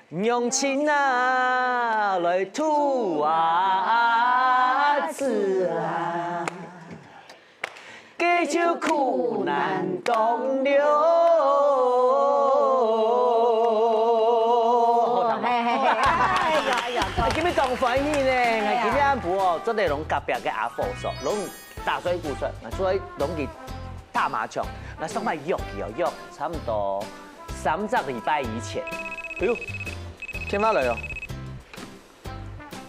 用情啊来吐啊子啊，几首苦难当流。今日当欢喜呢，今日安婆哦，真系拢隔壁嘅阿婆说，拢打水鼓出，所以拢去打麻将，那上摆约去哦约，差不多3个禮拜以前。哎呦，聽翻嚟哦！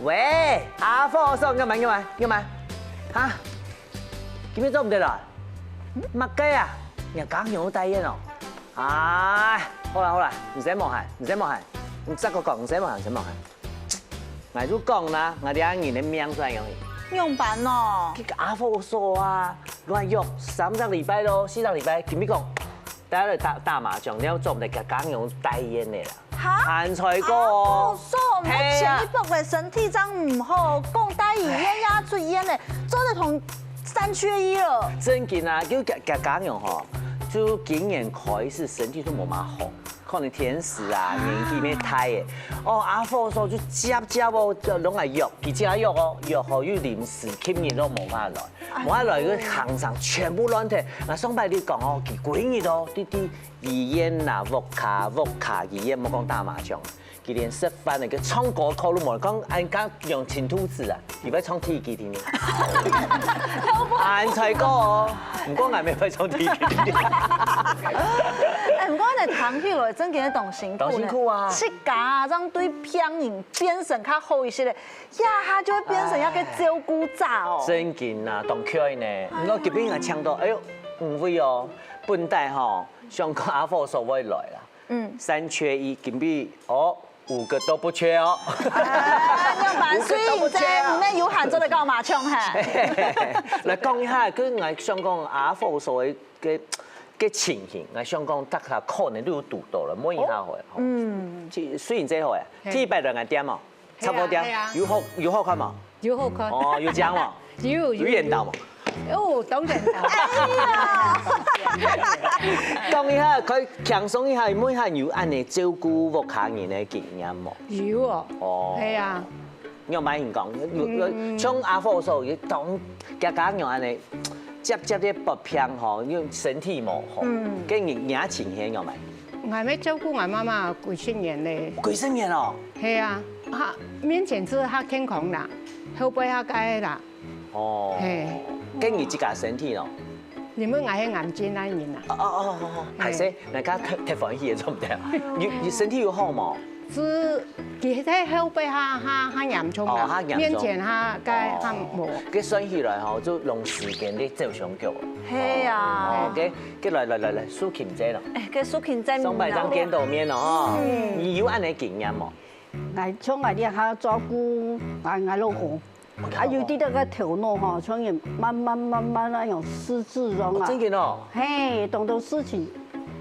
喂，阿婆說要買？嚇？今日做唔得啦？麥雞啊，人講用大煙哦。唉，好啦，唔使忙閒，唔執個講，唔使忙閒。我就講啦，我哋阿年嘅命出來用。用辦哦。佢阿婆說啊，亂約3個禮拜咯，4個禮拜，點樣講？大家嚟打麻將，你有做唔得嘅講用大煙嘅啦。鹹菜哥哦，我前一步嘅身體真唔好，講大醫院呀出煙嘅，做得同3缺1了。真緊啊，叫講用嗬，就今年開始身體都冇乜好。可能甜食啊，年紀咩太嘅，哦阿婆說就接哦，就攏係藥，而且藥哦，藥好要臨時吸引都冇法來個行上全部亂踢。嗱上擺你講哦，佢幾日哦，啲醫院呐，屋卡醫院冇講打麻將，佢連食飯嚟嘅唱歌課都冇，講按家用前兔子啊，而家唱 T 幾天呢？鹹菜歌哦，唔講係咪會唱 T 幾天？唔過你躺起來真嘅動辛苦呢。辛苦啊！食家啊，這樣對病人變成較好一些咧，呀，就會變成一個照顧者哦。真緊啊，當區呢，我這邊係搶到，哎呦，唔會哦，本帶吼，香港阿婆說會來啦，3缺1，今比哦5個都不缺哦。用辦所以唔知唔咩有限咗你教麻將係。嚟講一下，佢我香港阿婆所謂嘅情形，我想講大家可能都有讀到啦，摸一下佢。雖然這好誒，T8點哦，差不多點，有好看嘛？有好看。哦，有獎嘛？有緣到嘛？哦，當然有。講一下，佢輕鬆一下，問一下有安尼照顧屋企人嘅經驗冇？有哦。哦。係啊。有買人講，像阿婆說，佢當家用安尼。接啲薄片嗬，因為身體冇好，跟眼前係有咪？我咪照顧我媽媽幾十年咧。幾十年哦？係啊，嚇面前是較健康啦，後背較解啦。哦。係。跟住自家身體咯。你們愛眼睛那人啊？哦，係先，人家睇歡喜嘅做唔得啊？要身體要好冇？是，佢喺後背下嚴重啦，面前下解下冇。佢算起來吼，就用時間啲照相腳。係啊。嘅來，蘇琴姐咯。嘅蘇琴姐。上擺張見到面咯，你有安尼經驗冇？我從我哋下照顧我老公，有啲那個頭腦哈，從而慢慢那種失智咗啊。真嘅咯。嘿，當到事情。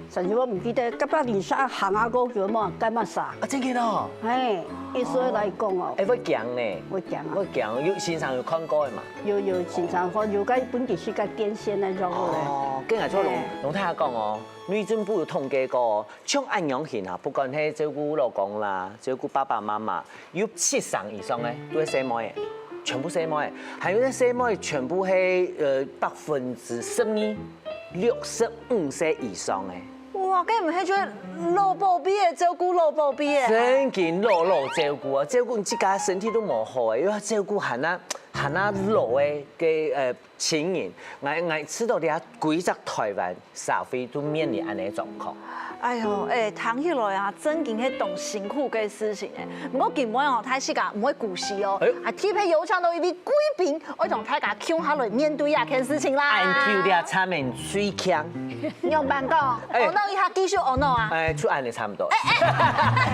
甚至我唔記得，急不連沙行下嗰叫乜雞乜沙。啊，真嘅咯。係，意思嚟講哦。會強呢？會強啊！會強，有線上有看過嘅嘛？有線上看，有個本地是個電線那種嘅。哦，跟住再龍太下講哦，內政部有統計過，像安陽縣啊，不管係照顧老公啦，照顧爸爸媽媽，有70以上嘅都係細妹嘅，全部細妹嘅，還有啲細妹全部係12%，65歲以上嘅。哇！咁唔係做老保庇嘅照顧老保庇嘅，真見老照顧啊！照顧自家身體都冇好嘅，因為照顧行老嘅情人，我知道你啊，幾隻台灣社會都面臨安尼狀況。哎呦，躺起來啊，真件係動辛苦嘅事情誒。不過根本哦，睇時間唔會顧事哦，啊，貼喺油槍度一啲貴賓，我同大家傾下來面對啊件事情啦。按條啲差面最強。用辦講，我鬧一下繼續我鬧啊。出按你差唔多。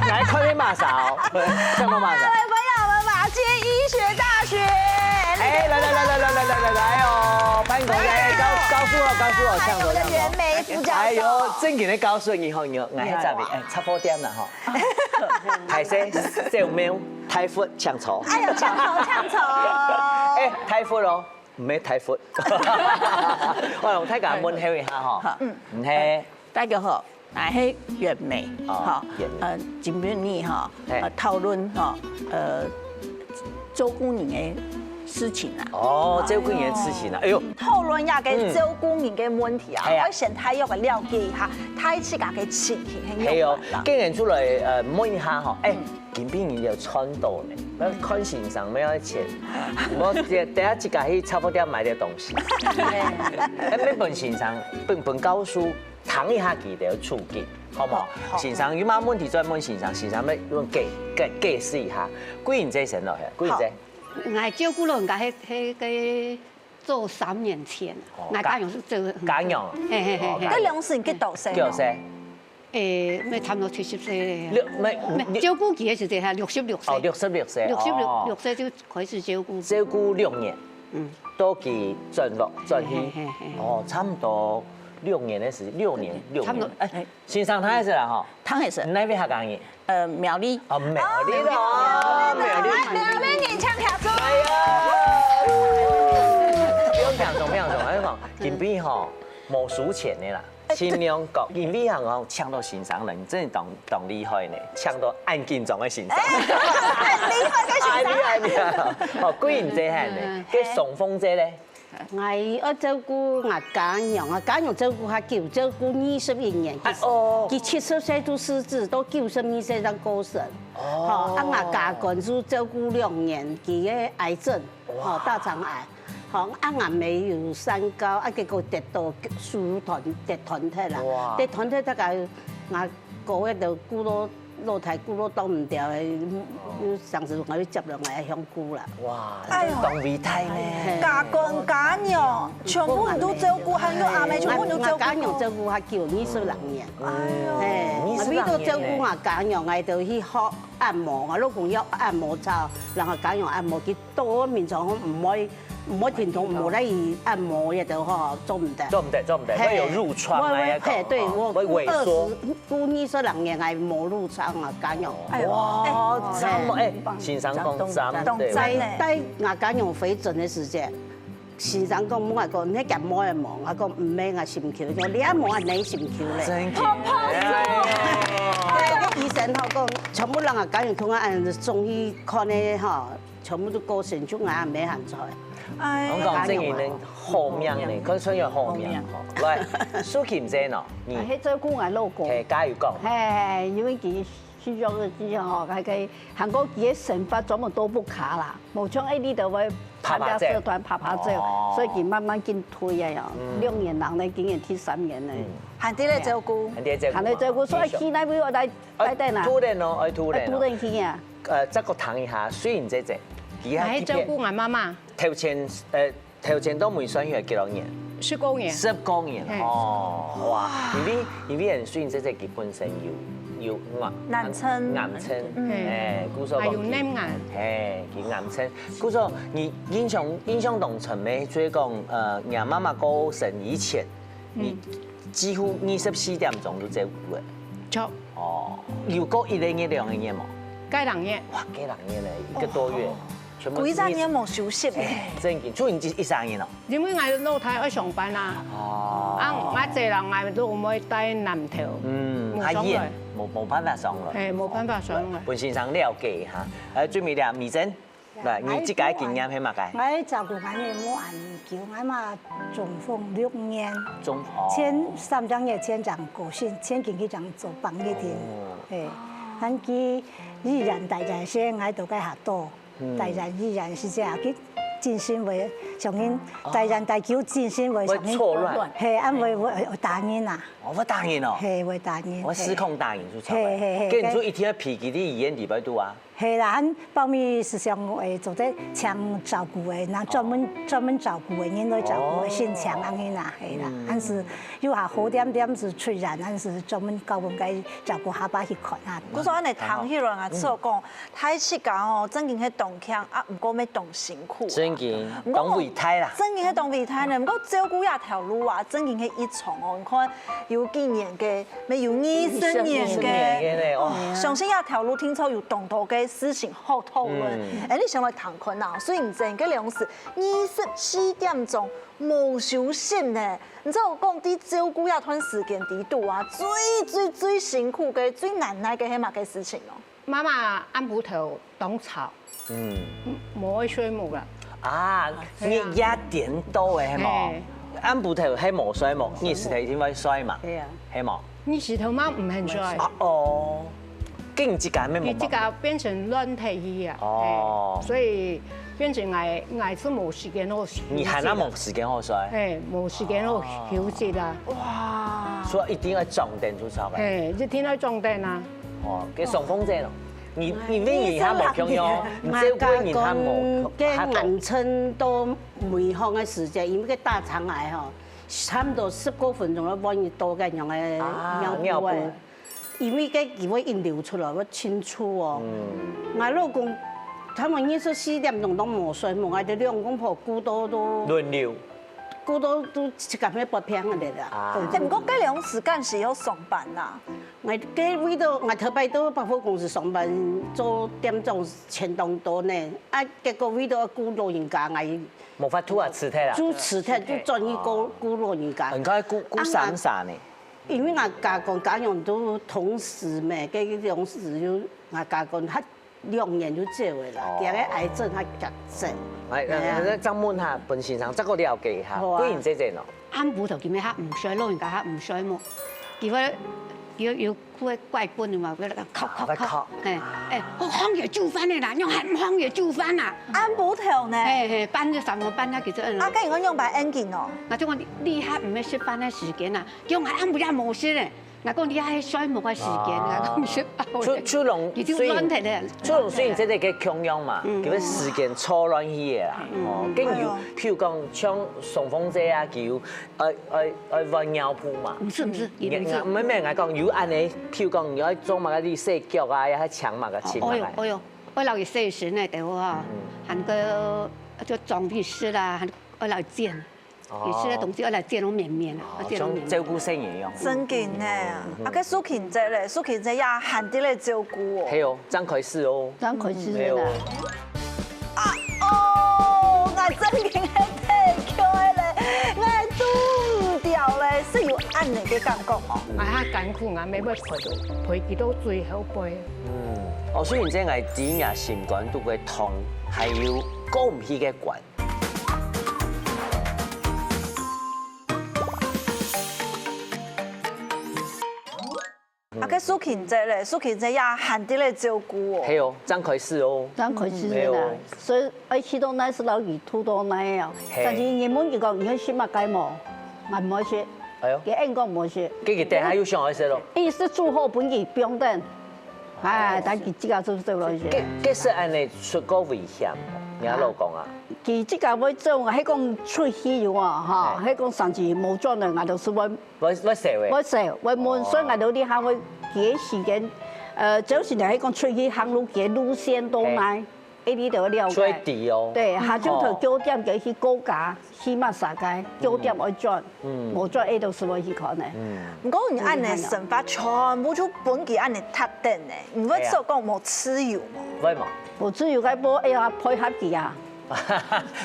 來看你馬勺，相當馬勺。各位朋友們，馬偕醫學大學。來哦，潘國嘅告訴我，還有我的袁枚副教授。哎呦，正經的告訴以後，我喺這邊，差不多點啦嗬。太細小喵，太闊搶錯。哎呦，搶錯。太闊咯，唔係太闊。我同大家問候一下嗬，唔係。大家好，那迄月美，哈，金边你哈，讨论哈，周姑娘的事情啊。哦，周姑娘的事情啊，哎呦，讨论下嘅周姑娘嘅问题啊，我先睇約嘅了解一下，睇自家嘅情形係係哦啦。，經人出來問一下吼，金邊你有穿到呢？要看先生沒有錢，我第一隻家去差不多買啲東西，要問先生，問教書，談一下佢哋嘅處境，好唔好？先生有乜問題再問先生，先生要解釋一下。幾年仔先落去？幾年仔？我照顧老人家迄個做3年前，我家用是做家用，嗰兩時幾多歲？幾多歲？咩差唔多70歲。唔照顧佢嘅時陣係66歲。哦，66歲。 66歲就開始照顧。照顧6年，都佢轉去，哦，差唔多6年嘅時，6年。差唔多。先生睇下先啦，嗬。湯也是，你那邊客家人？苗栗。哦，苗栗咯，苗栗。年唱跳咗。係啊。不用講，不用講，我講金邊吼冇數錢的啦。盡量講，金邊行講搶到先生人，真係當厲害呢，搶到按斤重嘅先生。厲害嘅先生。厲害！哦，貴人姐係呢，嘅送風姐咧。我照顧我家娘，家娘照顧較久，照顧21年。佢70歲都失智，到92歲才過身。哦，我家公是照顧2年，佢嘅癌症，大腸癌。好，我沒有三高，結果跌到輸跌團體啦，跌團體大概我個月就骨落台骨都擋唔掉嘅，上次我要接落嚟香菇啦。哇，當備胎呢？家公家娘全部人都照顧，還有阿妹全部都照顧。家娘照顧較久，22年。我呢度照顧我家娘，我就去學按摩，我老公要按摩操，然後家娘按摩，佢到面上唔可以傳統，冇得按摩嘅就嗬做唔得。做唔得，會有褥瘡啊，對，我會萎縮。姑22年係冇褥瘡啊，家娘。哇，真先生講真對。但我家娘回診嘅時間，先生講我講你夾摸一摸，我講唔咩我心跳，我你一摸係你心跳咧。真醫生佢講全部人啊家娘同我按中醫看咧嗬，全部都過成種眼未行出。我講真嘅，你好命呢，佢想要好命嗬。喂，蘇琴姐喏，你係照顧我老公。係加油講。係，因為佢需要嘅之後，佢韓國佢嘅生活怎麼都不卡啦，冇像呢度會參加社團拍照，所以佢慢慢見退啊又2年人咧，竟然踢3年咧。行啲咧照顧，行啲照顧，所以去那邊我帶嗱。突然咯，愛突然。突然去啊！即個談一下，雖然姐，係照顧我媽媽。頭前都未算係幾多年？19年。19年哦，哇！因為人雖然姐佢本身要癌症，故說係用癌，佢癌症，故說你印象當中咩？所以講你媽媽過身以前，你幾乎24點鐘都照顧嘅。錯。哦，有過1年、2年冇？該2年。哇，幾2年咧，1個多月。幾3年冇休息嘅，真嘅，做完1-3年咯。因為我老太愛上班啦，我一個人我都唔可以帶男頭，係熱，冇辦法上來。係冇辦法上來。本先生了解嚇，最尾咧，美珍，嗱，你自己經驗係乜嘅？我照顧我哋冇研究，我嘛中風6年，前3個月前長過身，前幾日長做幫一點，誒，咱佢依然大在先，我都該下多。大人依然是這樣，佢進行為上面大人大叫進行為上面錯亂，係因為會打人啊，會打人哦，係會打人，會失控打人出錯，跟住一天脾氣啲語言裡邊度啊。係啦，咱保密是上誒做啲搶照顧誒，那專門照顧誒，人來照顧誒，先搶安尼啦，係啦，咱是有下好點是出人，咱是專門教本該照顧下巴去看啊。嗰陣你談起來啊，所講太時間哦，真嘅係動強啊，唔過咩動辛苦。真嘅，動胃胎啦。真嘅係動胃胎呢，唔過照顧一條路啊，真嘅係一場哦，你看有幾年嘅，咩有20年嘅，相信一條路聽說有動多嘅。事情好讨论。哎，你想来谈困呐？所以你真个粮食24点钟无休息呢。你知道我讲啲照顾一段时间啲度啊，最辛苦嘅、最难耐嘅係乜嘅事情哦？妈妈按布头冬草，磨水木啦。啊，你一點多嘅係冇？按布頭係冇水冇，你是睇點解水嘛？係啊，係冇。你石頭媽唔很水。哦，竟然之間咩冇？你這個變成軟體去啊。哦。所以變成我是冇時間好休息。你係那冇時間好睡？冇時間好休息啦。哇！所以一定要裝電出操嘅。一天要裝電啊。哦，嘅送風者咯。你每年冇強樣，唔知幾年他冇。嘅銀春到梅香嘅時節，因為個大腸癌吼，差唔多10多分鐘都幫伊倒緊樣嘅尿布，因為個佢會引流出來，我清楚哦。我老公，他們24點鐘都冇睡，冇嗌啲兩公婆顧到都輪流。顧到都一間咩不平嘅啦。唔過計兩時間是要上班啦。我喺位度，我頭擺到百貨公司上班，做點鐘前當多呢。啊，結果位度顧老人家，我冇法度啊，辭退啦。做辭退就專意顧老人家。應該顧散呢？因為我家公家用都同時咩，嗰種事要我家公他2年就走嘅啦，佢個癌症他急症。係，張問下本先生，這個了解下，既然這咯。按布頭叫咩？唔水老人家唔水木，如果要怪本嘅嘛，佢咳，香藥煮飯嘅啦，用香藥煮飯啊。按布頭呢？搬咗3個搬啊，其實。啊，既然我用把 engine 哦。我講你嚇唔係食飯嘅時間啊，叫我按布也冇事咧。我講你喺水木嘅時間，我講食飽。出籠雖然即係嘅強樣嘛，叫佢時間錯亂去嘅啦。哦，跟住譬如講像送風者啊，叫愛換尿布嘛。唔是，唔係咩？我講要按你，譬如講要做埋嗰啲洗腳啊，要搶埋個錢埋。我留意細時呢，對我韓個就裝備師啦，我留剪。有些東西我來見到綿綿啊，像照顧性一樣。真嘅呢，啊個蘇芹姐咧，蘇芹姐也限啲嚟照顧哦。係哦，張凱視哦。張凱視啦。啊哦，我真嘅係睇開咧，我係做唔掉咧，需要按你嘅感覺哦。我嚇艱苦，我未要陪佢到最後背。哦，雖然即係指牙心肝都會痛，係要過唔去嘅關。啊個蘇芹姐咧，蘇芹姐也限啲嚟照顧哦。係哦，張凱視哦。張凱視啦，所以愛吃到奶是老魚吐到奶啊。但是原本就講你去食乜雞毛，我唔好食。係哦。佢應該唔好食。佢等下要上海食咯。伊是煮好本佢不用等。但佢自家做落去。佢是按你出個危險，你阿老公啊？佢自家要做，我喺講出去嘅話，喺講甚至冇裝咧，我就是我食嘅。我食，我悶，所以我到啲下我幾時間，就是嚟喺講出去行路嘅路線都來，呢啲就了解。最地哦。對，下晝頭9點幾去高架，起碼3街9點去轉，冇轉呢度是我去看嘅。唔過你按你成發全部都本幾按你撻定嘅，唔會做講冇豉油喎。會嘛？冇豉油，佢冇哎呀配合啲啊。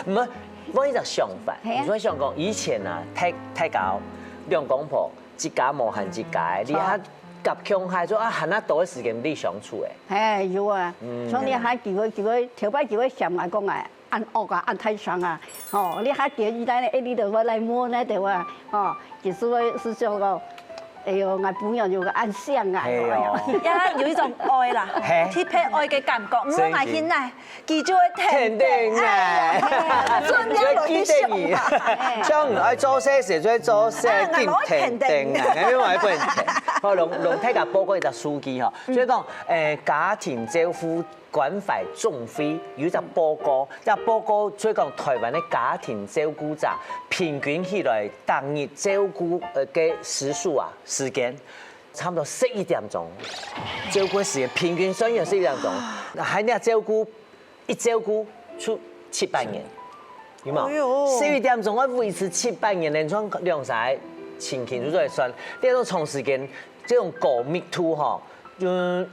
唔係，我呢就相反。我想講以前啊，太搞兩公婆一家無限一家，你喺夾強下咗啊，限得多嘅時間你相處嘅。係有啊，從你喺叫佢頭擺叫佢上嚟講啊，按惡啊，按太長啊，哦，你喺叫伊嚟呢度我嚟摸呢度啊，哦，其實我是想講。哎呦，我朋友有個暗香啊！一有一種愛啦，貼皮愛嘅感覺。唔好話現在，佢就會停定啊！專一落啲上，將唔愛做些事，再做些停定啊！因為不能停。好，龍睇下報告一隻數據嗬，所以講家庭照顧管費總費有一隻報告，所以講台灣嘅家庭照顧者平均起來當日照顧嘅時數啊。時間差唔多11點鐘，照顧時間平均算有11點鐘，喺呢照顧一照顧出700年，有冇？11點鐘我維持700年，連串兩曬情形都在算，呢種長時間這種高密度嗬，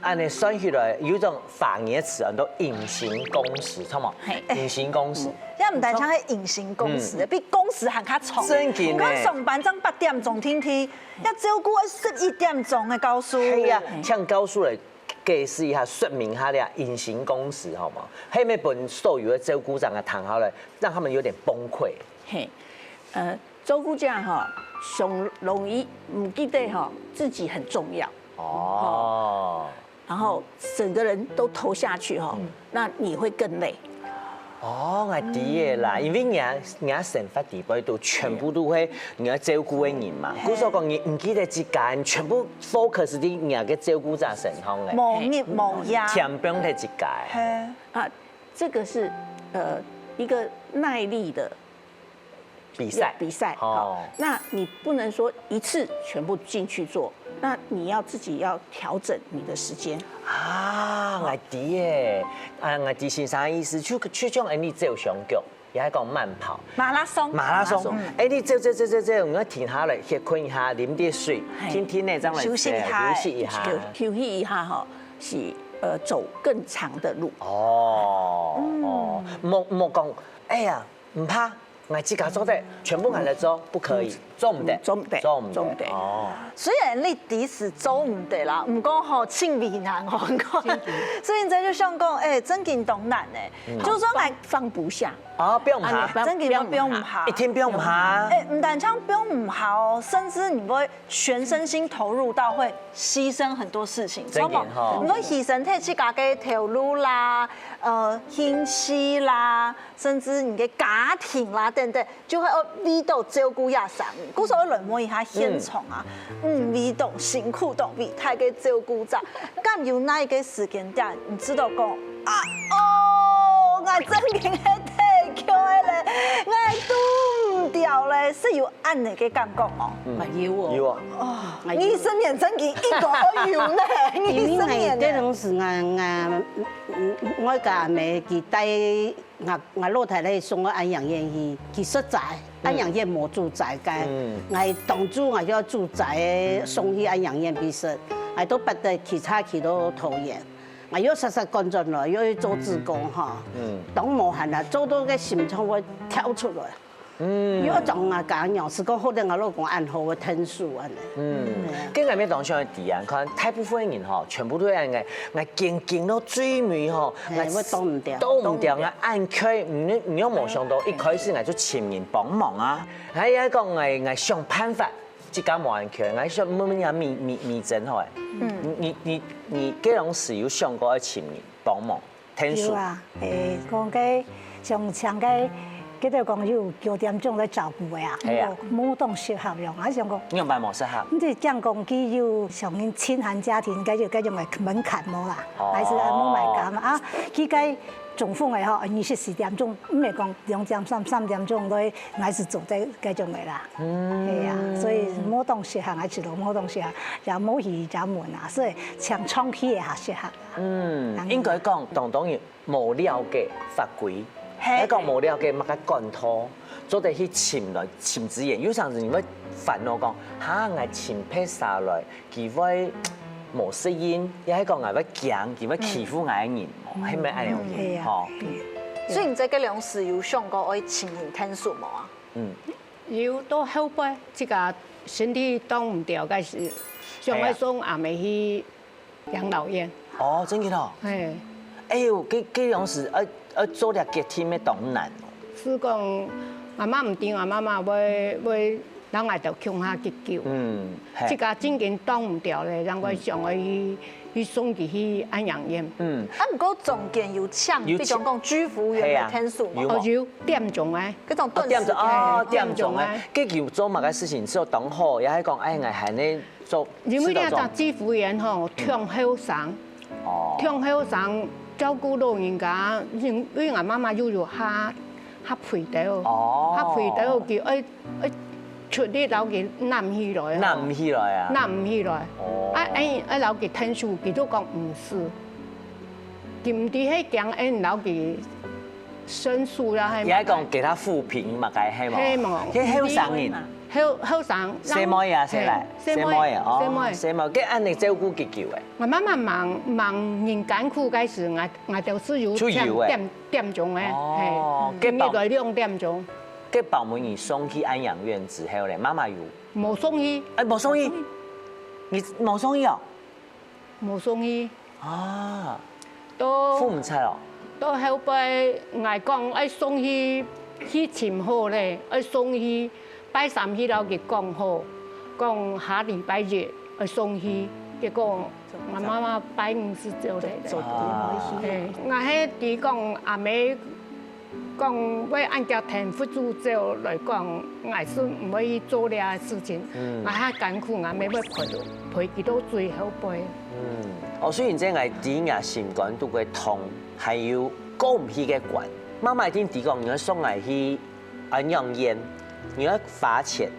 按你算起来，有一种法言词，很多隐形工时，错吗？隐形工时。现在唔但像係隐形工時，比工時還較長。真嘅。你講上班爭8點鐘天天，要照顧11點鐘嘅教書。係啊，像教書嚟解釋一下，說明下啲隱形工時好嗎？係咪本所有嘅照顧長啊談下來，讓他們有點崩潰？嘿，照顧者哈，上容易唔記得哈，自己很重要。哦。然後整個人都投下去哈，那你會更累。哦，我知嘅啦，因為人成發地位度全部都係人照顧嘅人嘛。故所講，你唔記得之間全部 focus 啲人嘅照顧者身上嘅。無業無業。天崩嘅之間。啊，這個是一個耐力的比賽。好，那你不能說一次全部進去做，那你要自己要調整你的時間。啊，我知嘅，我知先生嘅意思，就將你走上腳，也係講慢跑。馬拉松。你走，我停下來歇困一下，飲啲水，天天咧，將來休息一下。休息一下哈，是走更長的路。莫講，哎呀，唔怕。我自家做得，全部人嚟做，不可以，做唔得。哦，雖然你啲事做唔得啦，唔講好清微難我講，所以你就想講，真件當難誒，就算係放不下。哦，不用怕，真件都不用怕，一天不用怕。唔但唱不用怕哦，甚至你會全身心投入到會犧牲很多事情，真嘅嗬，你會犧牲自己嘅條路啦，興趣啦，甚至你嘅家庭啦等等，就會為到照顧一生。嗰時候來摸一下現場啊，為到辛苦到為太嘅照顧者，咁有那一個時間點，你知道講我真嘅退休咧，我都唔掉咧，是有按你嘅感覺哦。有啊。醫生面真嘅一個有呢，醫生面這種是我家咪佢帶我老太太送我安養院去，佢實在安養院冇住宅嘅，我當初我要住宅送去安養院俾食，我都不得其他去到桃園。我要實實幹盡來，要去做志工嚇，當無限啊，做到個心腸會跳出來。要種啊揀樣，是講好啲我老公按好嘅聽數啊。跟外面當上嘅啲人，可能大部分人嗬，全部都係我勁到最尾嗬，我都唔掉，我按佢唔有冇想到一開始我就前面幫忙啊，係一個我想辦法。即間冇人強，我想乜嘢咪整開。你幾種時有想過喺前面幫忙聽書？有啊，講嘅上長嘅，佢哋講有9點鐘來照顧嘅啊，冇當適合用，我想講。你用辦冇適合？咁即係講講佢有上面清寒家庭，佢就嗰種嘅門檻冇啦，還是冇買咁啊，佢嘅。中風嘅嗬，24點鐘，唔係講2點3點鐘都還是做得嗰種嘅啦。係啊，所以冇當適合，我知道冇當適合，又冇去就門啊，所以像創業係適合。應該講當然冇了解法規，一個冇了解乜嘅管拖，做得去潛資源，有陣時你會煩惱講嚇我潛批下來，佢會冇適應，又係講我會驚，佢會欺負我嘅人。係咪咁樣？嗬，所以你在嗰兩時有想過愛請人聽書冇啊？有到後背，即個身體當唔掉嘅時，上海送阿妹去養老院。哦，真嘅咯。係。哎呦，嗰兩時做啲嘅天咩當難。是講阿媽唔掂，阿媽媽會等我就向下急救。即個真嘅當唔掉咧，讓我上去送佢去安養院。唔過中間有搶，比如講居服員嘅天數嘛。有點鐘誒，嗰種頓時點鐘誒，跟住做乜嘅事情之後等好，又係講誒我係呢做。因為呢個居服員吼，聽後生，聽後生照顧老人家，因為我媽媽有下陪到，下陪到佢誒。出啲老嘅拿唔起來，拿唔起來啊！拿唔起來，老嘅聽書，佢都講唔是，佢唔啲係講老嘅申訴啦，係。而係講給他扶貧嘛，該係嘛？係嘛？佢後生人，好生。生妹啊，生来，生妹哦，生妹，佮安尼照顾急救的。我妈妈忙人艰苦开始，我就出游点钟的，嘿，今日来2点钟。佮保姆你送去安养院之后咧，妈妈有冇送医？冇送医，你冇送医哦？冇送医啊，都父母猜哦。到后背，我讲爱送去签好咧，爱送去拜3去了，佢讲好，讲下礼拜日爱送去，结果我妈妈拜5是走嚟。我喺啲讲阿妹讲要按照田副主照来讲，我是唔可以做呢事情。我喺艰苦，阿妹要陪佢到最后背。雖然即係啲牙心肝都會痛，還有過唔去嘅關。媽媽已經講，你要送嚟去安養院，你要花錢，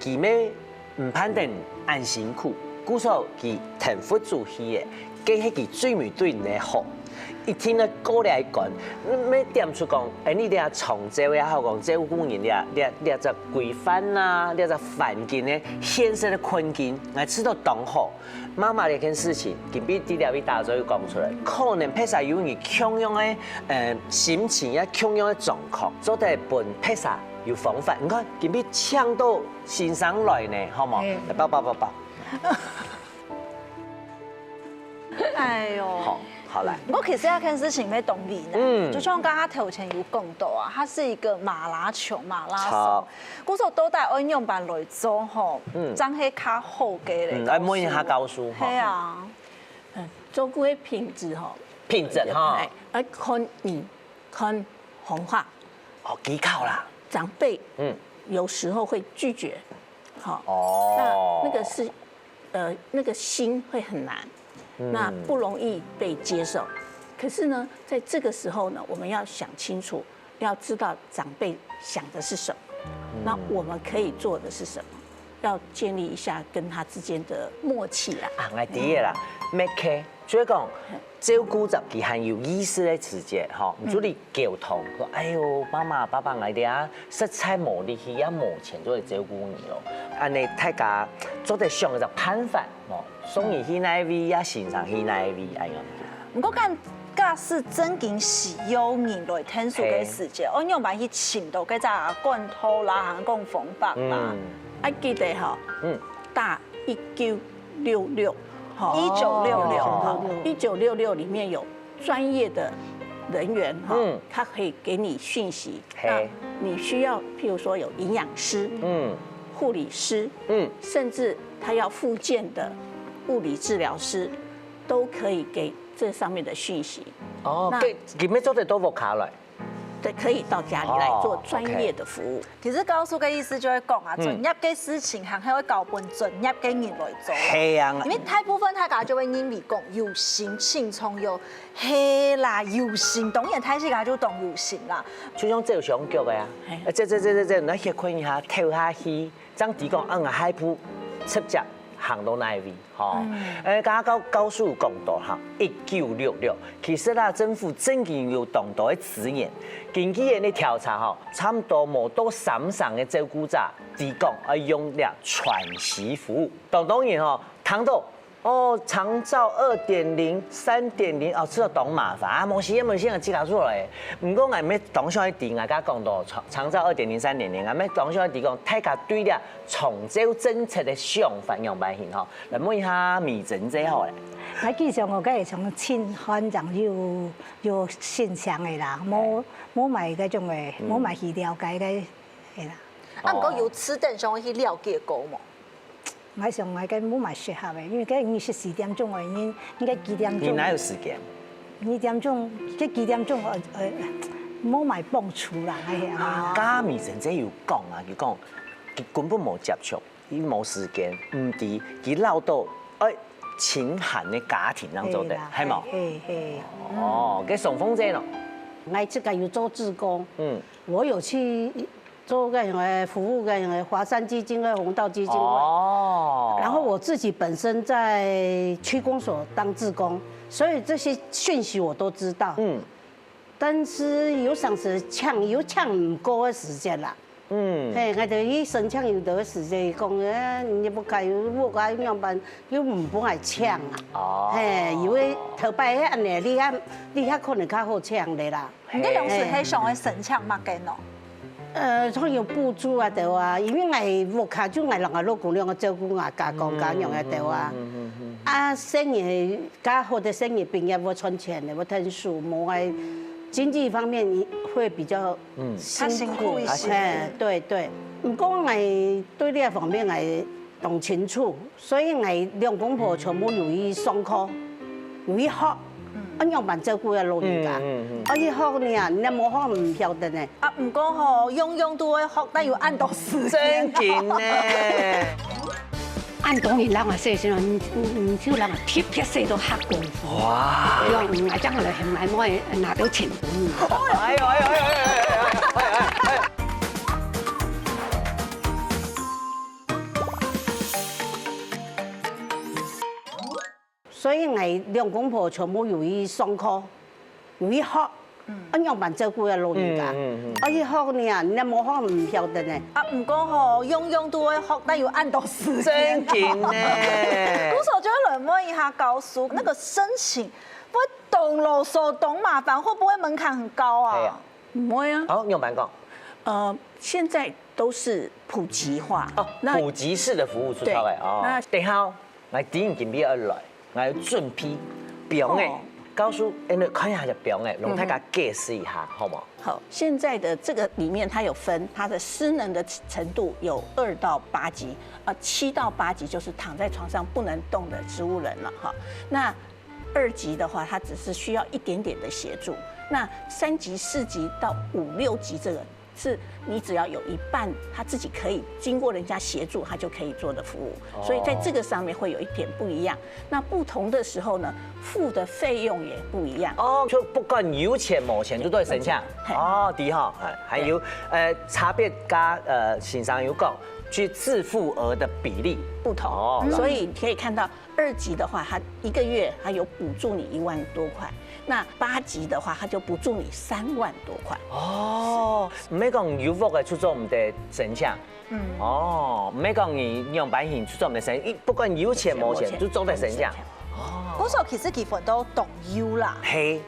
佢咩唔判定按辛苦，故所佢田副主去嘅，佢係佢最尾對你好。一聽到過嚟講，咩點出講？你哋從照也好講，照顧人你只規範啊，你只環境咧，現實嘅困境，我知道當好。媽媽呢件事情，佢比啲兩位大嘴講出來，可能披薩有你強樣嘅心情呀，強樣嘅狀況，做得本披薩有方法。你看，佢比搶到欣賞來呢，好冇？嚟抱。哎呦。好来，不过其实那件事情没动力呢，就像刚刚头前有讲到啊，它是一个马拉松，古时候都带安用版来做吼，真系较好嘅咧。来问一下高叔哈。系啊，照顾的品质哈，品质哈，看你看红化，哦，技巧啦。长辈有时候会拒绝，好，那个是那个心会很难。那不容易被接受，可是呢，在这个时候呢，我们要想清楚，要知道长辈想的是什么，那我们可以做的是什么，要建立一下跟他之间的默契啦。啊，我第一啦 ，make care，所以讲照顧就係很有意思嘅時節，嗬，唔做你溝通，說哎呦，媽媽爸爸我哋啊，實在冇力氣，也冇錢做嚟照顧你咯，安尼大家做得上就判法，哦，送你去那位，也欣賞去那位，哎呀。唔過假是真經是有人來聽數嘅時節，我用埋去請到嘅就係罐頭啦，行講方法嘛。I記得嗬，大1966。1966里面有专业的人员哈，他可以给你讯息。那你需要，譬如说有营养師、護理師，甚至他要復健的物理治療師，都可以給這上面的訊息。哦，佢咩做得多冇卡來？对，可以到家里来做专业的服務。其實高叔嘅意思就係講啊，專業嘅事情係可以交俾專業嘅人來做。係啊，因為大部分大家就會認為講有心輕鬆有係啦，有心當然睇時間就當有心啦。就像照相局嘅啊，這，那歇困一下，跳下去，將地講海鋪直接行到那位，嗬。剛剛高叔講到哈，1966，其實啦，政府真經有動到嘅資源，近幾年嘅調查嗬，差唔多冇到3成嘅照顧者提供要用了全息服務。當然嗬，談到長照2.0、3.0，知道當麻煩啊，冇事啊，自家做嚟。唔過我咩當上一啲，大家講到長照2.0、3.0，我咩當上一啲講，大家對咧長照政策嘅想法樣擺現嗬，嚟問一下美珍姐好咧。我記上我梗係從親漢人有現象嘅啦，冇買嗰種嘅，冇買去了解嘅係啦。啊，唔過有此等上去了解過冇？我上我梗冇買適合嘅，因為梗係4點鐘嘅，應該幾點鐘？你哪有時間？2點鐘，即幾點鐘？冇買幫廚啦，係啊。家美珍姐要講啊，佢講佢根本冇接觸，佢冇時間，唔知佢撈到清寒嘅家庭當中的，係冇？哦，嘅宋鳳姐咯，我自己有做志工，我有去做個樣服務個樣華山基金會、紅道基金會，然後我自己本身在區公所當志工，所以這些訊息我都知道。但是有陣時搶唔過嘅時間啦。嘿，我就去申请有得时就讲，你不该有我个样办，又唔本来抢啊。哦。嘿，因为头摆迄安尼，你遐可能较好抢的啦。你当时迄上的申请嘛紧哦。他有补助啊，对啊，因为我卡就爱人家老公两个照顾啊，家公家用的对啊。啊，生意家或者生意毕业我存钱的，我读书，无爱经济方面会比较辛苦一些。对对，不过我对这方面我懂清楚，所以我两公婆全部有去上课，有去学。我样办照顾个老人家，我去学呢，你无学唔晓得呢。啊，唔过吼，样样都会学，但要按到时真劲呢。按当然人啊，细时候唔少人啊，特别细都学功夫。哇！用唔係將來係咪可以拿到錢本？哎呦！所以我兩公婆全部有去上課，有去學，我樣辦照顧個老人家。我去學呢，你無學唔曉得呢。啊，唔過吼，樣樣都會學，但要按到時間。真勁呢！鼓手覺得能不能一下告訴那個申請，會懂囉嗦、懂麻煩，會不會門檻很高啊？唔會啊。好，樣辦講。現在都是普及化。哦，普及式的服務出頭嘅哦。那等下，我點準備而來？我要準備表誒，告訴看一下隻表誒，讓大家解釋一下，好嗎？好，現在的這個裡面它有分，它的失能的程度有2到8級，7到8級就是躺在床上不能動的植物人了哈。那2級的話，它只是需要一點點的協助。那3級、4級到5、6級這個。是你只要有一半他自己可以經過人家協助，他就可以做的服務，所以在這個上面會有一點不一樣。那不同的時候呢，付的費用也不一樣。哦，就不管有錢冇錢，都係省錢。哦，第一哈，還有差別加線上有講，去自付額的比例不同。所以你可以看到2級的話，它1個月它有補助你1萬多塊。那8級的話，它就補助你3萬多塊。哦，唔係講有福嘅出咗唔得省錢。哦，唔係講你樣板型出咗唔得省，不管有錢冇錢都做得省錢。哦，鼓手其實基本都懂優啦。係，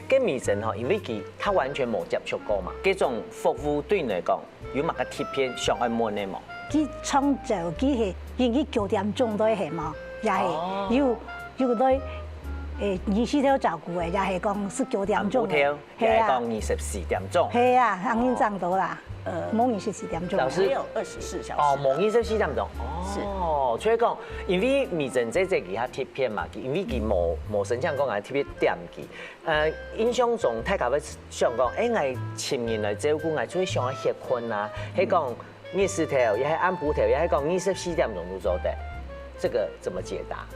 跟美神嗬，因為佢完全冇接觸過嘛，嗰種服務對你嚟講有乜個貼片上愛問你冇？佢創造佢係因為9點鐘都係嘛，也係有對。24條照顧嘅，也係講是9點鐘嘅，係啊，講24點鐘。係啊，啱啱爭到啦。冇24點鐘。老師有24小時。哦，冇24點鐘。哦，所以講，因為美珍姐其他貼片嘛，因為佢冇申請講係特別點佢。印象中大家會想講，我前面來照顧，我最想結婚啊，係講20條，也係按補條，也係講24點鐘都做得，這個怎麼解答？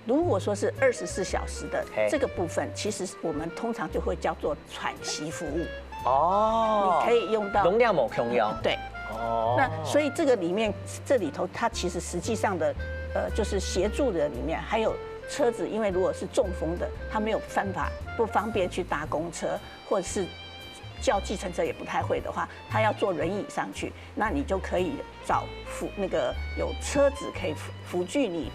如果說是24小時的這個部分，其實我們通常就會叫做喘息服務。哦，你可以用到容量冇共用。對。哦。那所以這個裡面，這裡頭它其實實際上的，就是協助的裡面，還有車子，因為如果是中風的，他沒有辦法不方便去搭公車，或者是叫計程車也不太會的話，他要坐輪椅上去，那你就可以找那個有車子可以輔具你。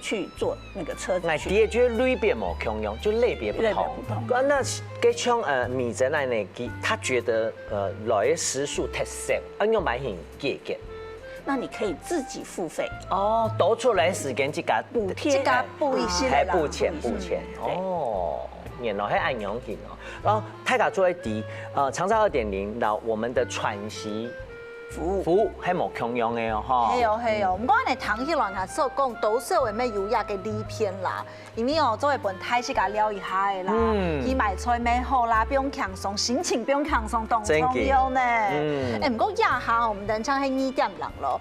去坐那個車子去，第二就類別冇共用，就類別不同。那給像美珍來呢，他覺得來嘅時數太少，樣蠻型價格。那你可以自己付費。哦，多出來時間自家補貼，自家補一些啦。補錢。哦，原來係按樣型哦。然後大家做一啲長照2.0到我們的喘息。服務係冇共用嘅哦，嗬。係哦，唔過我哋談起來，所講都是為咩優雅嘅理片啦，因為哦做一本太時間聊一下嘅啦，佢賣菜咩好啦，不用輕鬆，心情不用輕鬆，當重要呢。唔過亞下我們等陣係2點零咯，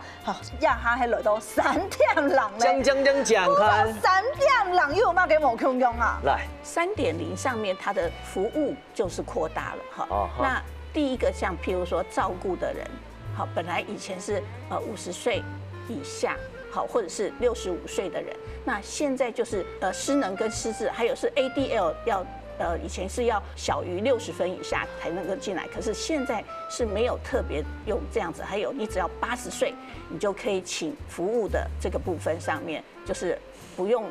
亞下係來到3點零咧。講看。3點零又有乜嘅冇共用啊？來3.0上面它的服務就是擴大了哈。那第一個像譬如說照顧的人。好，本來以前是50歲以下，好，或者是65歲的人，那現在就是失能跟失智，還有是 ADL 要以前是要小于60分以下才能够进来，可是现在是没有特别用这样子。还有，你只要80岁，你就可以请服务的这个部分上面，就是不用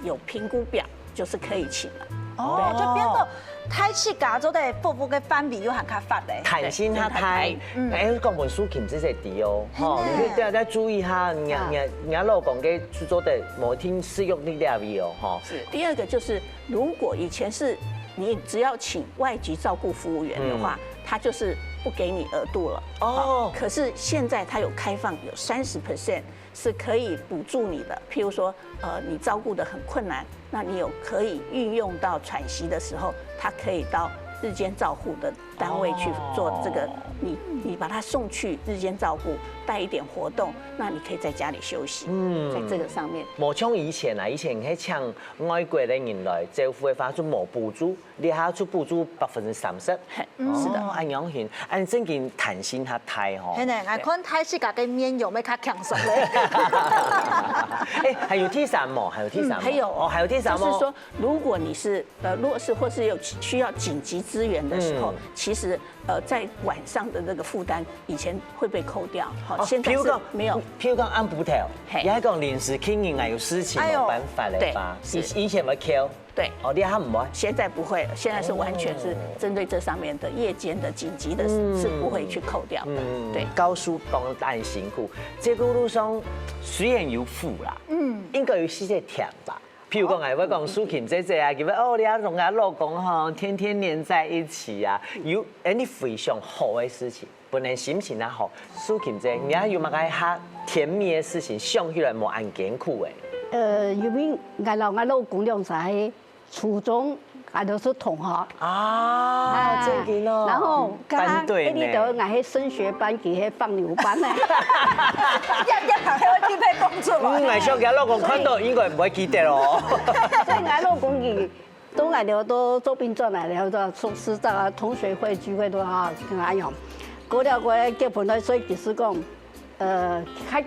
有评估表，就是可以请了。哦，就变到胎气加做的腹部嘅翻比又很较发嘞。弹性它胎，哎，讲文书琴这些底哦，哈，你可以再注意下，人家老公给做的某听试用力量哦，哈。是。第二个就是，如果以前是你只要请外籍照顾服务员的话，他就是不给你额度了。哦。可是现在他有开放，有30%是可以补助你的。譬如说，你照顾得很困难，那你有可以运用到喘息的时候，他可以到日间照护的单位去做这个，你把他送去日间照顾，带一点活动，那你可以在家里休息。在这个上面，冇像以前啊，以前去抢外国的人来，政府会发出冇补助，你还要出补助30%。是的，按样型，按正经弹性它胎吼。係呢，我看胎氣加嘅免用要較強實咧。哎，還有第三冇？還有第三？還有哦，還有第三就是說，如果你是弱勢或是有需要緊急資源的時候，其實在晚上的那個負擔，以前會被扣掉。好，現在是沒有。譬如講按補條，也係講臨時經營啊，有事情冇辦法嚟吧？以前會扣。对，哦，你还唔会？现在不会了，现在是完全是针对这上面的夜间的紧急的，是不会去扣掉的。对，高速帮按辛苦，这个路上虽然有苦啦，应该有些甜吧。譬如讲，我讲苏琴姐姐啊，叫哦，你阿同阿老公哈，天天黏在一起啊，有你非常好的事情，本来心情也好。苏琴姐，你还有乜个哈甜蜜的事情，想起来冇按艰苦诶？因为我老公两在初中，俺都是同学啊，正经哦。然后班队呢，我喺升学班，佢喺放牛班呢。一行喺我啲咩工作啊？我想佢老公看到應該唔會記得咯。所以我老公佢都嚟了，都做兵轉嚟了，都說是在同學會聚會都嚇跟阿用。過了結婚咧，所以其實講，較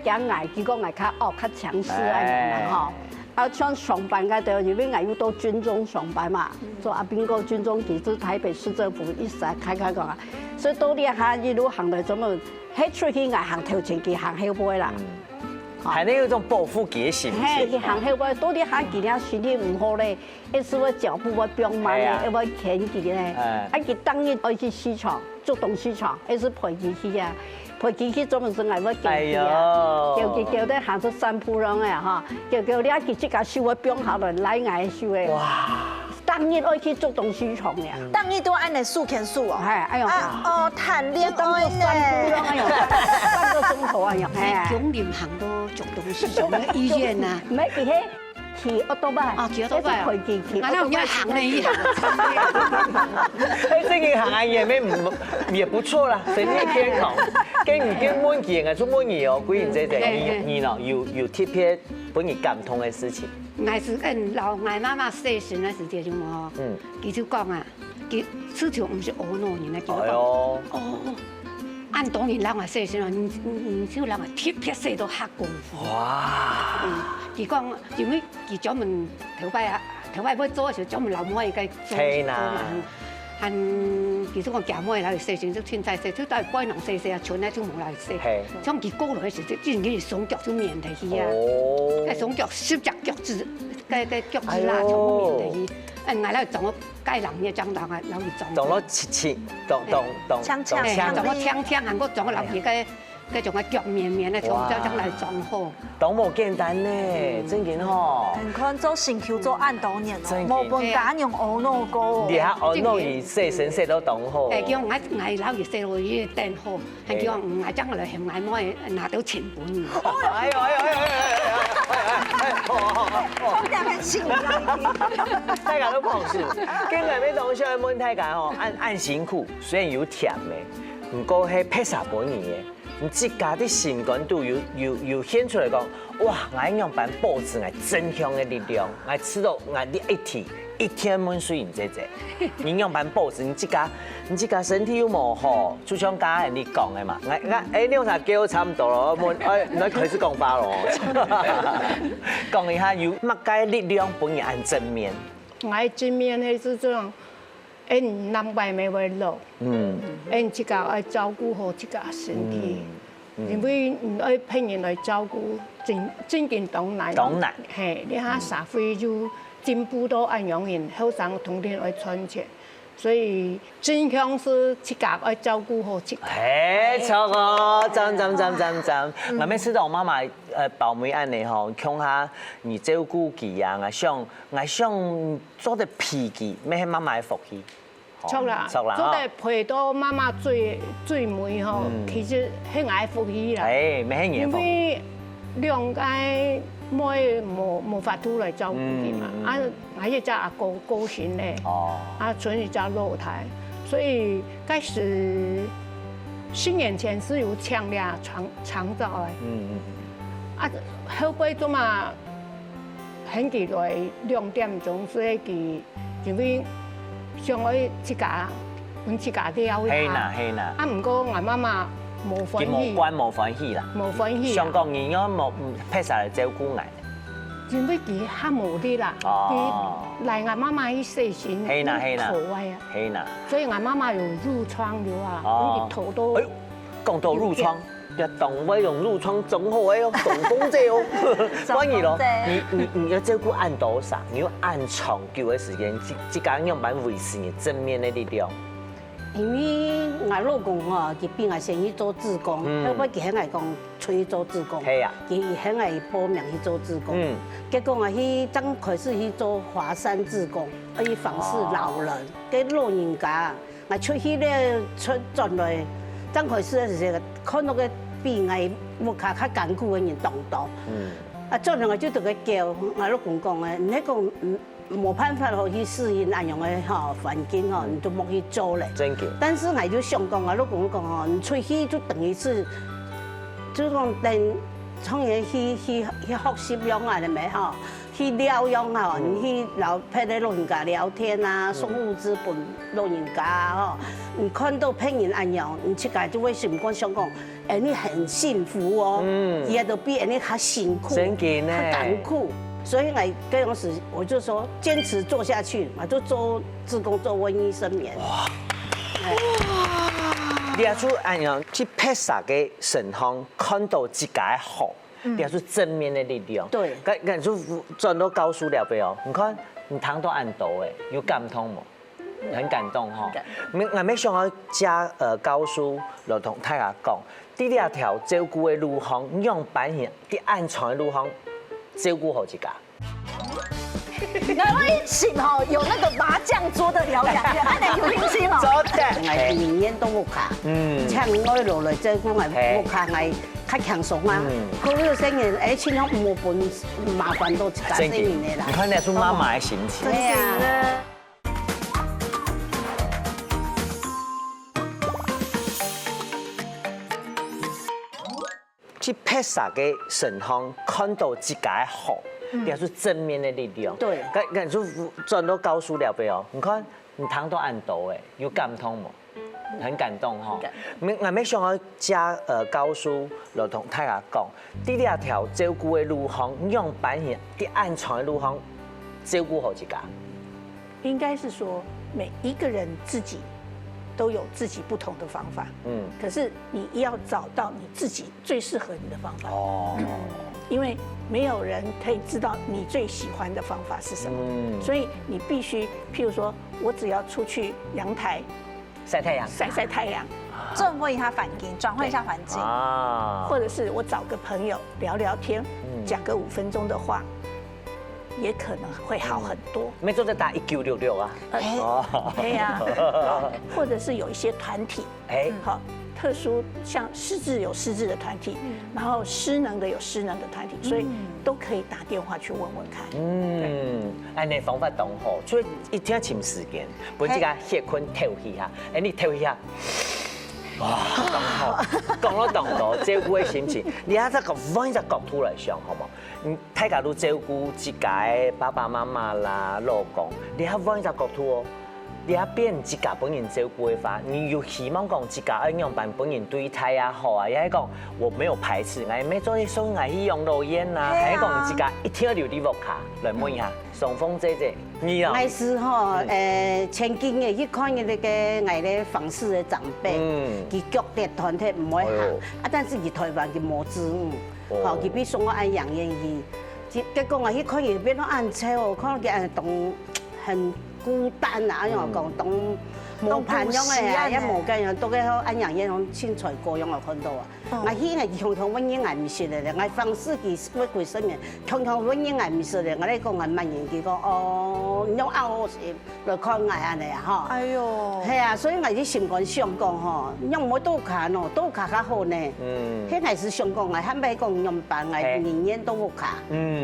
講愛，佢講愛較較強勢安樣啦吼。啊，像上班嗰度，因為我要到軍中上班嘛，做阿邊個軍中，其實台北市政府一直開講啊，所以到呢下一路行嚟，怎麼喺出去捱行頭前，佢行後背啦。係呢一種報復嘅心情。係，佢行後背，到啲下佢哋身體唔好咧，一時我腳步我變慢咧，一我牽佢咧，啊佢當日愛去市場，做東市場，一時陪佢去啊。陪佢去專門是嗌我叫佢啊，叫得行出三浦浪啊哈，叫你啊佢即刻收我標下來來嗌收嘅。哇！當日愛去做東西廠嘅，當日都按嚟數天數哦。係，哎呀。哦，談戀愛呢？3個鐘頭啊，又係。總聯行到做東西廠嘅醫院啊。唔係佢騎奧多巴。哦，騎奧多巴。陪佢騎。我那我行了一行。哎，這個行業咩也不錯啦，整天天講，跟唔跟滿意啊，做滿意哦，果然你咯有特別本人感動嘅事情。我是老我媽媽細時那時節就冇，佢就講啊，佢事情唔是婀娜人啊，佢講哦，按當年人話細時啊，唔少人話特別細到黑功夫。哇！佢講因為佢專門頭擺要做嘅時候，專門留妹嘅做嘛。還其實我夾妹嚟細時就穿晒細，都係歸能細細啊，穿咧都冇嚟細。將佢高落嘅時，之前佢雙腳就面地去啊，cái雙腳十隻腳趾，cái腳趾啦，全部面地去。我咧撞咗街人嘅張檔啊，攞嚟撞咗槍，撞咗槍，韓國撞咗樓嘅。嗰種嘅腳面面咧，從嚟撞好，都冇簡單呢，真嘅吼。你看做身軀做按當年哦，冇本假用婀娜高。你下婀娜而細身細都當好。誒，叫我老兒細路兒訂好，係叫我唔係將我嚟向我妹拿到錢本。哎呦！我哋係錢啦，大家都碰事，跟外面同學問大家吼，按辛苦雖然有甜嘅，唔過係披薩本年嘅。你自家的情感度有顯出嚟講，哇！我營養班保持我正向嘅力量，我吃到我的一天滿水唔濟。營養班保持你自家身體有冇好，就像剛才你講嘅嘛，你用啥叫差唔多咯，我開始講法咯，講一下有乜嘅力量本人按正面。我正面的是这种，因人外面会落，因自家要照顾好自家身体，因为你要骗人来照顾，真紧当难。嘿，你下社会就进步到按样人，后生通天来赚钱。所以真向是自家要照顾好自家。哎，错哦，赞。我每次到我妈妈保姆安尼吼，向下你照顾佢啊，我想做得脾气，咩妈妈的福气。错啦，做得陪到妈妈最美吼，其實係我福氣啦。誒，咩嘢？因為兩個冇法度來照顧佢嘛，我一隻阿哥高興咧，存一隻露台，所以開始10年前是有強烈創造嘅。後尾做嘛，很幾來2點鐘，所以佢因為想我自家了下。係啦。唔過我媽媽。冇歡喜，冇歡喜啦，冇歡喜。香港人因為冇撇晒嚟照顧我，因為佢較無啲啦，佢嚟我媽媽去細心，頭位啊，所以我媽媽有褥瘡咗啊，咁佢頭都。講到褥瘡，一動位用褥瘡整好嘅哦，動工啫哦。關於咯，你要照顧按多少？你要按長久嘅時間，即間樣板維持你正面嘅力量。因為我老公吼，佢邊個先去做志工，後尾佢喺外講出去做志工，佢喺外報名去做志工，結果我去剛開始去做華山志工，去訪視老人，跟老人家，我出去咧出轉來，剛開始嘅時候看到個比我木卡較艱苦嘅人當多，轉來我就同佢叫我老公講嘅，你講冇辦法去適應那樣嘅環境吼，你都冇去做咧。真嘅。但是我就想講，我老公講吼，你出去就等於是，就講等從嘢去學習樣啊，係咪吼？去療養吼，你去陪啲老人家聊天啊，送物資俾老人家吼。你看到別人那樣，你自家就會心肝想講，你很幸福哦，也都比你較辛苦，較艱苦。所以我嗰時我就說堅持做下去，我就做志工做瘟疫生眠。哇！你要出按樣去拍啥嘅情況，看到自己好，你要出正面的力量。對。咁就轉到高數了未哦？你看你躺到按到誒，有感通冇？很感動哈！我沒想到加高數，就同大家講，第2條照顧的路項，用扮演啲暗藏的路項。照顧好自家。我以前吼有那個麻將桌的療養院，安尼有興趣哦。做得，我年年都木卡，請我落來照顧我木卡，我較輕鬆啊。佢呢個生意，千樣冇本麻煩到自家生意嘅啦。你看那出媽媽嘅心情。對啊。去拍啥嘅情況，看到自己好，你要出正面的力量。對。咁就轉到高數了未哦？你看你躺到按到誒，有感通冇？很感動哈！我沒想到加高數，就同大家講，第2條照顧的路項，用扮演啲暗藏的路項，照顧好自家。應該是說每一個人自己都有自己不同的方法，可是你要找到你自己最適合你的方法。哦，因為沒有人可以知道你最喜歡的方法是什麼，所以你必須，譬如說我只要出去陽台曬太陽，曬太陽，轉換一下環境，轉換一下環境啊，或者是我找個朋友聊聊天，講個5分鐘的話。也可能會好很多。沒做得打1966啊？對呀，或者是有一些團體，好特殊，像失智有失智的團體，然後失能的有失能的團體，所以都可以打電話去問問看。安尼方法當好，所以一定要尋時間，把這個血困透氣下，你透氣下。哇，咁好，講到照顧嘅心情，你喺這個換一個角度來想，好冇？大家都照顧自己爸爸媽媽啦、老公，你喺換一個角度哦，你要变一家本人照顾的话，你又希望讲一家营养班本人对待啊好啊，也系讲我没有排斥，我没做所以我去养老院啊，还是讲一家一听就你屋卡来问一下，双峰姐姐，你啊？我是吼，前几日去看那个我的房事的长辈，佢剧烈团体唔会行，但是佢台湾佢冇资源，吼，佢必送我安养院去，结果我去看佢变到按车哦，看到佢当很孤单啊，样讲当冇伴样嘅，一冇嘅样，到佢喺安养院用清菜过样我看到啊。我去係強強揾嘢唔識咧，我方式佢乜鬼生嘅，強強揾嘢唔識咧，我咧講係問人佢講哦，用拗時來看我安尼啊，嗬。哎呦，係啊，所以我啲心肝想講嗬，用唔好多卡喏，多卡較好呢。迄係是想講我坦白講用辦我年年都冇卡，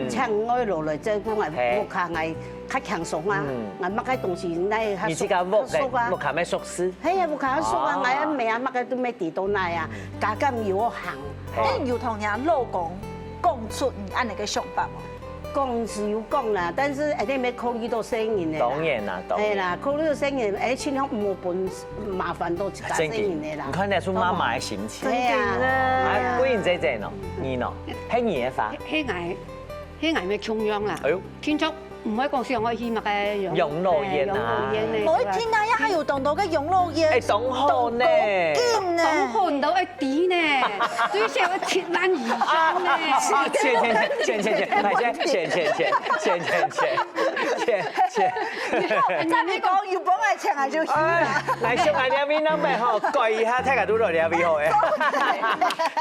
像我落來即係講我冇卡我較輕鬆啊，我乜嘅東西咧較熟啊，冇卡咩熟絲？係啊，冇卡熟啊，我一咩啊乜嘅都咩地到奈啊，加減要。我行，你有同人老公講出你按那個想法嗎？講是有講啦，但是一定要考慮到生人嘅。當然啦，當然。係啦，考慮到生人，盡量唔好本麻煩到一家生人嘅啦。你看得出媽媽嘅心情。係啊。貴人姐姐喏，你喏，係你嘅法。迄眼咪窮樣啦。哎呦，天足。唔可以講上我去乜嘅養老院啊！我一聽到一下有當到嘅養老院，當好呢，當好唔到一啲呢，最少要7萬以上呢。再咪講要幫我請下就去啦。嚟上下兩邊諗咪嗬，跪下睇下都來兩邊好嘅。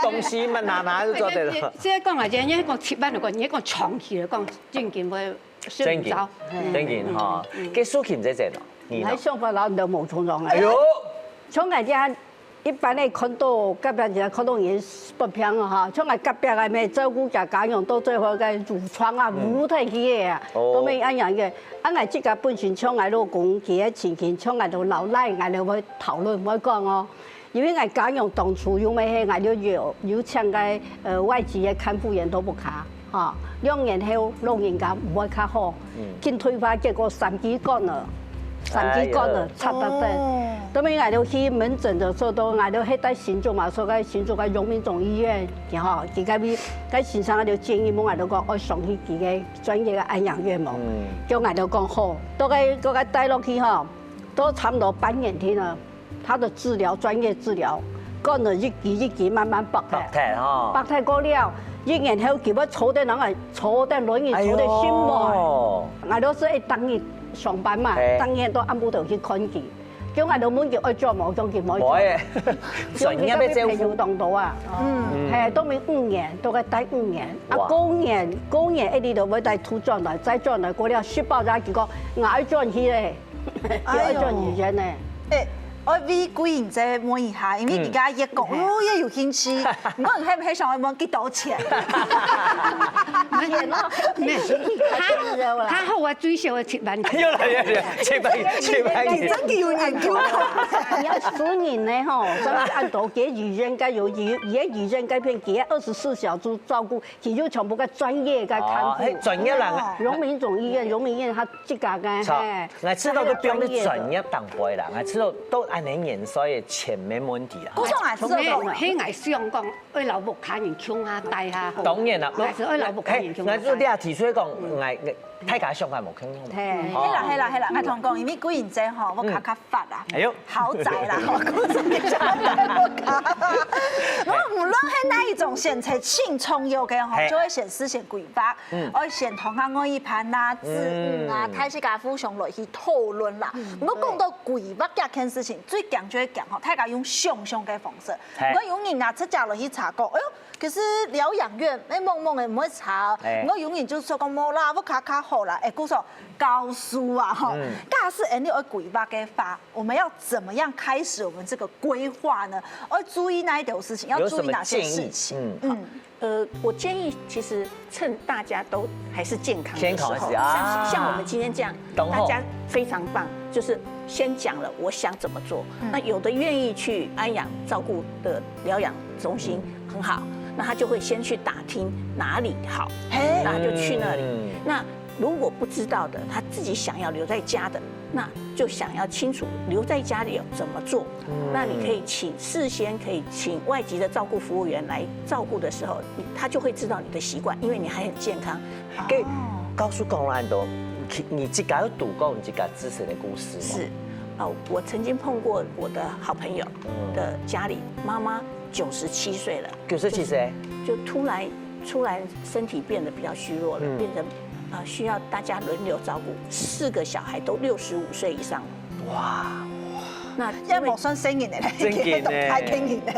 東西乜哪都做得咯。即係講話啫，因為講7萬嚟講，一個長期嚟講，正經會。正件嚇，嘅蘇琴姐姐咯，喺上班佬都冇重裝哎呦，從人家一般咧看到隔壁就看到人不平啊哈，從我隔壁嘅咩照顧家用到最後嘅褥瘡啊、烏體嘅啊，都未一樣嘅。啊，我即個本身從我老公佢嘅前件，從我到老奶，我哋會討論唔會講哦。因為我家用當初用咩係我有請個外籍嘅看護員都不卡。嚇，2年後老人家唔會較好，見退化結果3幾個啦，差得多。咁樣我哋去門診的時候，都我哋喺在新竹嘛，所以新竹嘅榮民總醫院，然後佢喺先生我哋建議我哋講我上去佢嘅專業嘅安養院嘛，叫我哋講好，到佢帶落去嗬，都差唔多半年天啦，他的治療專業治療，講了一期慢慢白太過了。1年後叫我坐在輪椅坐在心內，我都是當日上班嘛，當日都按部頭去看佢，叫我都滿叫愛做冇做佢冇做，叫佢嗰啲朋友當到啊，係都未5年，都係待5年，啊高年一啲就會帶土轉來，再轉來過了10包咗幾個，我愛轉去咧，叫愛轉醫院咧。我為貴人姐問一下，因為而家一講，哦，也有興趣，唔過係唔係想問幾多錢？他好啊，最少要7萬。又嚟7萬，你真嘅要研究。要10年呢吼，所以按到給醫院該有醫院該邊給24小時照顧，佢有全部嘅專業嘅看護。專業人。榮民總醫院，他即個嘅。我知道都不用你專業當會啦，我知道都。按你年歲嘅錢沒問題啦。嗰種係知道，喺藝上講，愛老木卡人強下大下。當然啦，愛老木卡人強下。我你也提出講，我睇下上係冇傾。係啦，我同講，因為貴人姐嗬，我卡卡發啊，豪宅啦，我無論係哪一種選擇輕鬆有嘅嗬，就會先事先規劃，我先同下我一盤啊、資啊、睇下家夫上來去討論啦。如果講到規劃一件事情，最強就係講嗬，大家用想象嘅方式。如果有人啊出家落去查過，哎呦，其實療養院你懵懵嘅唔會查，我有人就說講冇啦，我卡好啦，故說告訴啊哈，假設你要規劃嘅話，我們要怎麼樣開始我們這個規劃呢？要注意哪一條事情？要注意哪些事情？我建議其實趁大家都還是健康的時候，像我們今天這樣，大家非常棒，就是先講了我想怎麼做。那有的願意去安養照顧的療養中心很好，那他就會先去打聽哪裡好，那就去那裡。那如果不知道的，他自己想要留在家的，那就想要清楚留在家里怎么做。那你可以事先可以请外籍的照顾服务员来照顾的时候，他就会知道你的习惯，因为你还很健康。给告诉公安都，你自己有读过你自己真实的故事吗？是，我曾经碰过我的好朋友的家里，妈妈97岁了，97岁就突然身体变得比较虚弱了，变成需要大家轮流照顾，4个小孩都65岁以上了。哇！那因为我算生人的嘞，太天人的，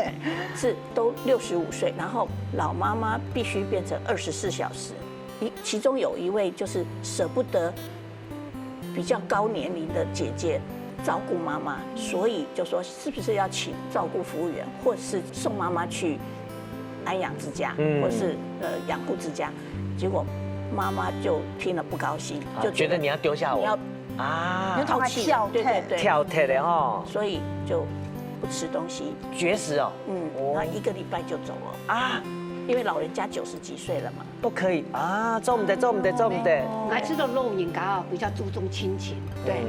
是都65岁，然后老妈妈必须变成24小时。其中有一位就是舍不得比较高年龄的姐姐照顾妈妈，所以就说是不是要请照顾服务员，或者是送妈妈去安养之家，或是养护之家。结果妈妈就听了不高兴，就觉得你要丢下我，你要你同他跳跳的哈，所以就不吃东西，绝食哦。然后1个礼拜就走了啊。因为老人家90几岁了嘛，都可以啊，做唔得。我知道老人家哦比较注重亲情，对，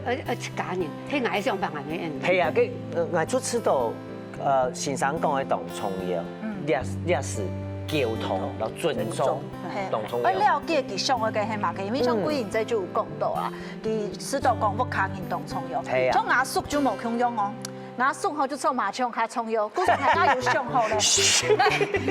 而且家人，迄我上班嘅人。係啊，我出吃到先生講嘅當重要，你也是交通，然後尊重，當重要。而了解佢上嘅係嘛嘅，因為像貴人仔就有講到啦，佢知道講不卡人當重要，像阿叔就冇咁樣哦。拿送好就做麻将卡葱油，故事大家有送好嘞。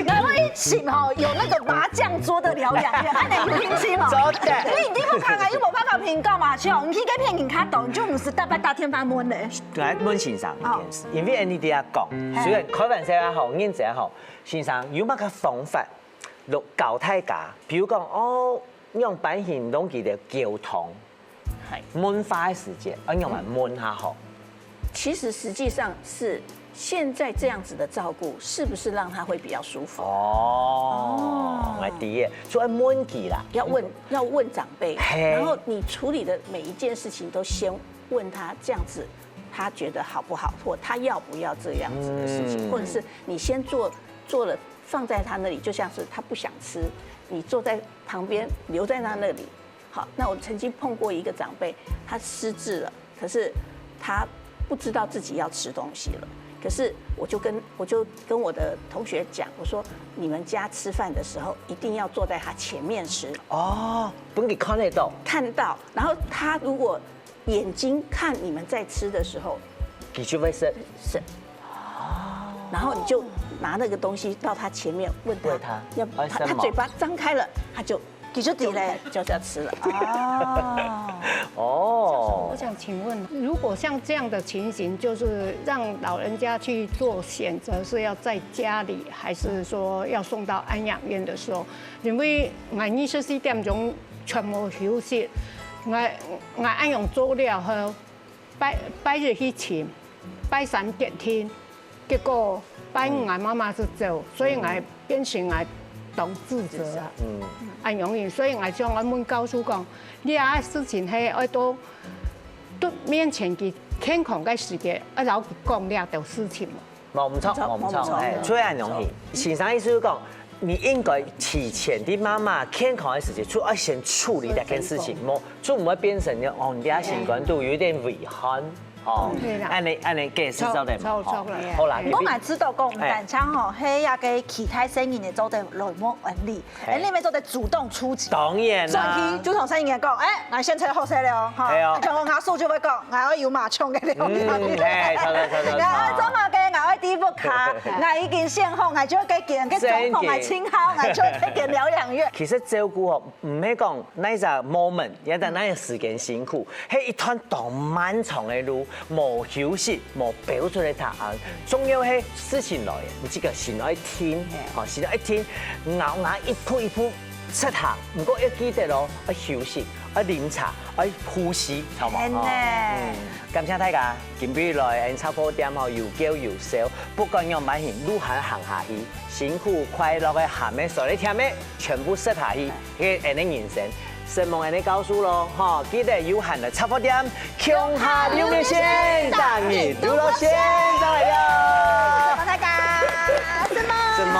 然后一请哈有那个麻将桌的疗养院，按你有兴趣吗？你一定要看看有冇办法评告麻将，你去给骗人卡懂，就唔是大天发闷嘞。來問先生一件事，因為你哋講，雖然開玩笑也好，認真也好，先生有乜嘅方法落教大家？比如講用版型弄佢哋溝通，悶花嘅時間，用埋悶下好。其實實際上是現在這樣子的照顧，是不是讓他會比較舒服？我第一，所以問佢啦，要問長輩，然後你處理的每一件事情都先問他，這樣子他覺得好不好，或他要不要這樣子的事情，或者是你先做了放在他那裡，就像是他不想吃，你坐在旁邊留在他那裡。好，那我曾經碰過一個長輩，他失智了，可是他不知道自己要吃東西了，可是我就跟我的同學講，我說你們家吃飯的時候一定要坐在他前面吃。本給看得到，看到，然後他如果眼睛看你們在吃的時候，你就會是，然後你就拿那個東西到他前面問他，他嘴巴張開了，他就要吃了。我想請問，如果像這樣的情形，就是讓老人家去做選擇，是要在家裡，還是說要送到安養院的時候，因為我24點鐘全部休息，我安養做了後，拜日去請，拜3點天，結果拜5我媽媽是走，所以我變成我當自責啊，安養院，所以我想我們告訴講，你啊事情係愛到面前嘅健康嘅時間，一老講了條事情嘛。冇錯，所以很容易。先生意思講，你應該提前啲媽媽健康嘅時間，要先處理這件事情，就唔會變成你家情感度有點遺憾。按你介紹就得嘛。好啦，我咪知道講唔但唱吼，係一個其他聲音嘅做得內幕原理，你咪做得主動出擊。當然啦。所以就同聲音講，我先出好勢了，嚇。像我阿叔就會講，我要麻將嘅療養院。我做嘛嘅，我第一步卡，我已經先好，我就給件嘅狀況係清好，我就給件療養院。其實照顧哦，唔係講那個 moment，也但那個時間辛苦，係一段當漫長嘅路。冇休息，冇表出嚟答案，仲要係事情來，你知個先來聽，先來聽，咬牙一步一步出行，唔過要記得咯，要休息，要飲茶，要呼吸，好冇？感謝大家，今日來插播點後又叫又笑，不管用乜嘢路行行下去，辛苦快樂嘅下面所你聽咩，全部塞下去，嘅人嘅人生。希望你告訴咯，哈，記得有限的插播點，強下流面線，大你娛樂線，再來喲！大家，什麼？